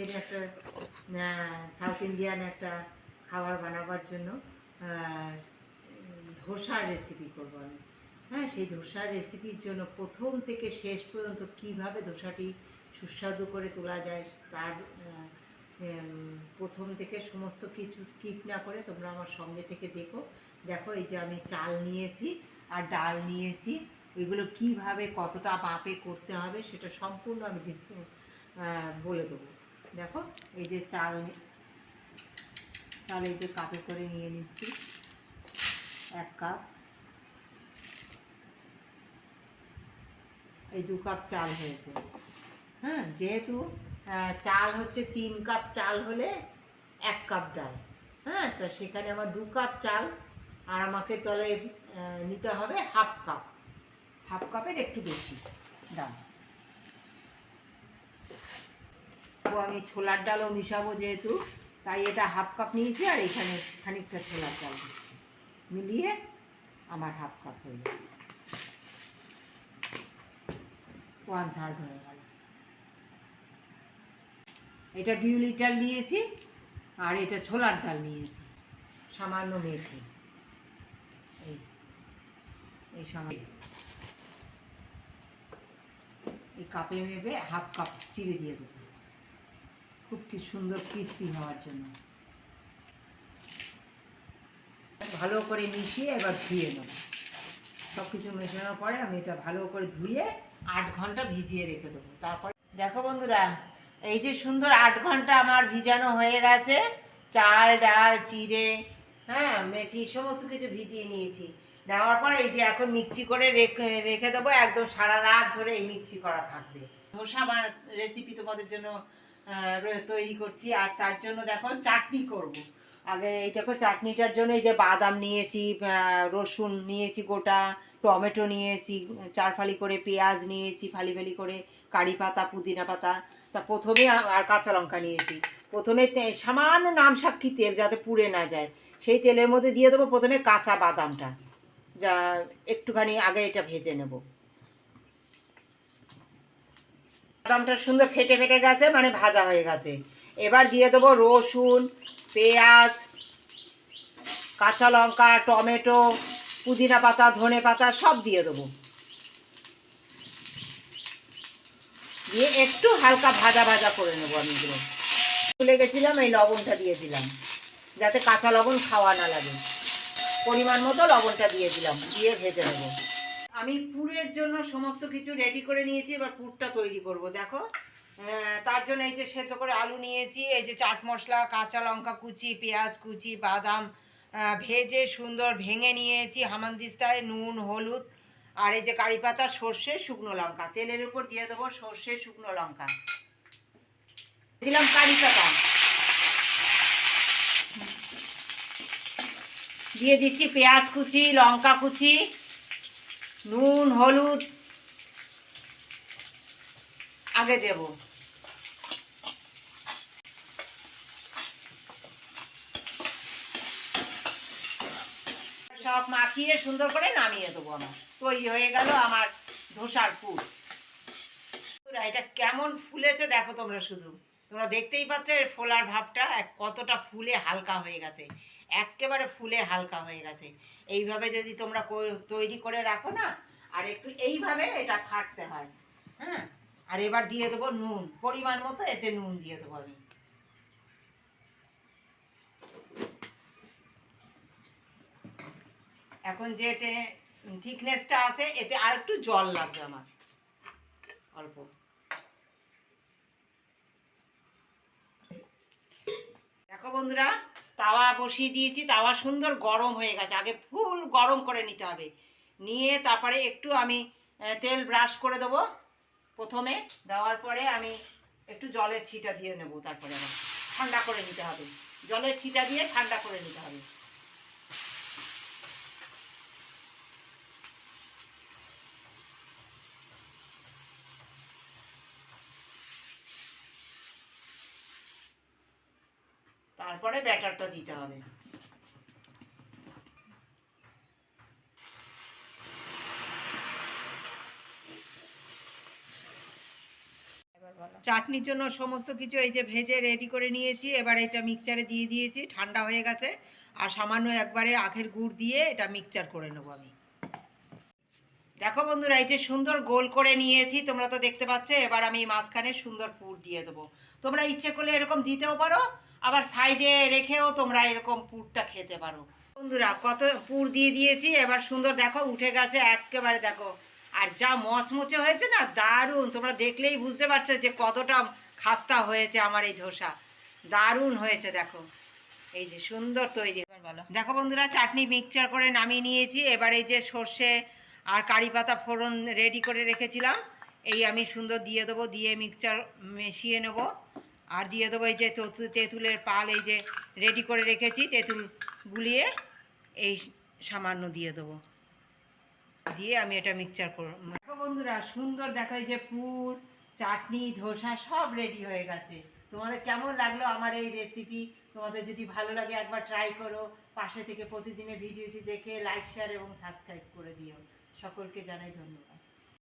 একটা south Indian একটা খাবার বানাবার জন্য ধোসার রেসিপি করবো আমি। হ্যাঁ, সেই ধোসার রেসিপির জন্য প্রথম থেকে শেষ পর্যন্ত কিভাবে ধোসাটি সুস্বাদু করে তোলা যায় তার প্রথম থেকে সমস্ত কিছু স্কিপ না করে তোমরা আমার সঙ্গে থেকে দেখো এই যে আমি চাল নিয়েছি আর ডাল নিয়েছি, এগুলো কিভাবে কতটা মাপে করতে হবে সেটা সম্পূর্ণ আমি বলে দেবো। দেখো এই যে চাল এই যে কাপে করে নিয়ে নিচ্ছি 1 কাপ, এই 2 কাপ চাল হয়েছে। হ্যাঁ, যেহেতু চাল হচ্ছে 3 কাপ চাল হলে 1 কাপ ডাল। হ্যাঁ, তা সেখানে আমার 2 কাপ চাল আর আমাকে তাহলে নিতে হবে হাফ কাপের একটু বেশি ডাল। আমি ছোলার ডালও মিশাবো যেহেতু, তাই এটা হাফ কাপ নিয়েছি আর এখানে খানিকটা ছোলার ডাল দিচ্ছি, মিলিয়ে আমার হাফ কাপ হয়ে যাবে, 1/3 হয়ে গেল। এটা বিউলি ডাল নিয়েছি আর এটা ছোলার ডাল নিয়েছি, সামান্য মেখে এই সামান্য এই কাপে মেপে হাফ কাপ চিড়ে দিয়ে দেবো, খুব কি সুন্দর ক্রিস্পি হওয়ার জন্য। ভালো করে মিশিয়ে এবার ধুয়ে নেব। সব কিছু মেশানোর পরে আমি এটা ভালো করে ধুয়ে 8 ঘন্টা ভিজিয়ে রেখে দেবো। তারপর দেখো বন্ধুরা, এই যে সুন্দর 8 ঘন্টা আমার ভিজানো হয়ে গেছে, চাল ডাল চিড়ে হ্যাঁ মেথি সমস্ত কিছু ভিজিয়ে নিয়েছি। নেওয়ার পর এই যে এখন মিক্সি করে রেখে দেবো, একদম সারা রাত ধরে এই মিক্সি করা থাকবে। ধোসা রেসিপি তোমাদের জন্য তৈরি করছি, আর তার জন্য দেখো চাটনি করব। আগে এই দেখো চাটনিটার জন্য এই যে বাদাম নিয়েছি, রসুন নিয়েছি গোটা, টমেটো নিয়েছি 4 ফালি করে, পেঁয়াজ নিয়েছি ফালি করে, কারি পাতা পুদিনা পাতা, তা প্রথমে আর কাঁচা লঙ্কা নিয়েছি। প্রথমে সামান্য নাম সাক্ষী তেল যাতে পুড়ে না যায়, সেই তেলের মধ্যে দিয়ে দেবো প্রথমে কাঁচা বাদামটা, যা একটুখানি আগে এটা ভেজে নেব। বাদামটা সুন্দর ফেটে গেছে, মানে ভাজা হয়ে গেছে। এবার দিয়ে দেবো রসুন, পেঁয়াজ, কাঁচা লঙ্কা, টমেটো, পুদিনা পাতা, ধনে পাতা সব দিয়ে দেবো, দিয়ে একটু হালকা ভাজা করে নেবো। আমি এগুলো ভুলে গেছিলাম, এই লবণটা দিয়েছিলাম যাতে কাঁচা লবণ খাওয়া না লাগে, পরিমাণ মতো লবণটা দিয়ে দিলাম, দিয়ে ভেজে নেবো। আমি পুরের জন্য সমস্ত কিছু রেডি করে নিয়েছি, এবার পুরটা তৈরি করব। দেখো তার জন্য এই যে সেদ্ধ করে আলু নিয়েছি, এই যে চাট মশলা, কাঁচা লঙ্কা কুচি, পেঁয়াজ কুচি, বাদাম ভেজে সুন্দর ভেঙে নিয়েছি হামানদিস্তায়, নুন হলুদ, আর এই যে কারি পাতা, সর্ষে, শুকনো লঙ্কা। তেলের উপর দিয়ে দেবো সর্ষে শুকনো লঙ্কা, দিলাম কারি পাতা, দিয়ে দিচ্ছি পেঁয়াজ কুচি, লঙ্কা কুচি, নুন হলুদ আগে দেব, সব মাখিয়ে সুন্দর করে নামিয়ে দেবো। আমার তৈরি হয়ে গেল আমার ধোসার পুর। এটা কেমন ফুলেছে দেখো তোমরা, শুধু তোমরা দেখতেই পাচ্ছ এর ফোলার ভাবটা কতটা ফুলে হালকা হয়ে গেছে, একেবারে ফুলে হালকা হয়ে গেছে। এইভাবে যদি তোমরা তৈরি করে রাখো না, আর একটু এইভাবে এটা ফাটতে হয়। হ্যাঁ, আর এবার দিয়ে দেবো নুন পরিমাণ মতো, এতে নুন দিয়ে দেবো আমি। এখন যে থিকনেসটা আছে এতে আর একটু জল লাগবে আমার, অল্প। দেখো বন্ধুরা, তাওয়া বসিয়ে দিয়েছি, তাওয়া সুন্দর গরম হয়ে গেছে, আগে ফুল গরম করে নিতে হবে, নিয়ে তারপরে একটু আমি তেল ব্রাশ করে দেবো প্রথমে, দেওয়ার পরে আমি একটু জলের ছিটা দিয়ে নেব, তারপরে আবার ঠান্ডা করে নিতে হবে, জলের ছিটা দিয়ে ঠান্ডা করে নিতে হবে। তারপরে ব্যাটারটা দিতে হবে। এবার বলো। চাটনির জন্য সমস্ত কিছু এই যে ভেজে রেডি করে নিয়েছি, এবার এটা মিক্সচারে দিয়ে দিয়েছি, ঠান্ডা হয়ে গেছে। আর সামান্য একবারে আখের গুড় দিয়ে এটা মিক্সচার করে নেবো আমি। দেখো বন্ধুরা, এই যে সুন্দর গোল করে নিয়েছি, তোমরা তো দেখতে পাচ্ছ। এবার আমি মাঝখানে সুন্দর পুর দিয়ে দেবো। তোমরা ইচ্ছে করলে এরকম দিতেও পারো, আবার সাইডে রেখেও তোমরা এরকম পুরটা খেতে পারো। বন্ধুরা, কত পুর দিয়ে দিয়েছি, এবার সুন্দর দেখো উঠে গেছে একেবারে, দেখো। আর যা মচমচে হয়েছে না, দারুণ। তোমরা দেখলেই বুঝতে পারছো যে কতটা খাস্তা হয়েছে আমার এই ধোসা। দারুণ হয়েছে দেখো, এই যে সুন্দর তৈরি। দেখো বন্ধুরা, চাটনি মিক্সচার করে নামিয়ে নিয়েছি। এবার এই যে সর্ষে আর কারি পাতা ফোড়ন রেডি করে রেখেছিলাম, এই আমি সুন্দর দিয়ে দেবো, দিয়ে মিক্সচার মিশিয়ে নেব। আর দিয়ে দেবো এই যে তেঁতুলের পাল, এই যে রেডি করে রেখেছি, তেঁতুল গুলিয়ে এই সামান্য দিয়ে দেবো, দিয়ে আমি এটা মিক্সচার করব। দেখো বন্ধুরা, সুন্দর দেখো, এই যে পুর, চাটনি, ধোসা সব রেডি হয়ে গেছে। তোমাদের কেমন লাগলো আমার এই রেসিপি? তোমাদের যদি ভালো লাগে একবার ট্রাই করো। পাশে থেকে প্রতিদিনের ভিডিওটি দেখে লাইক, শেয়ার এবং সাবস্ক্রাইব করে দিও। সকলকে জানাই ধন্যবাদ।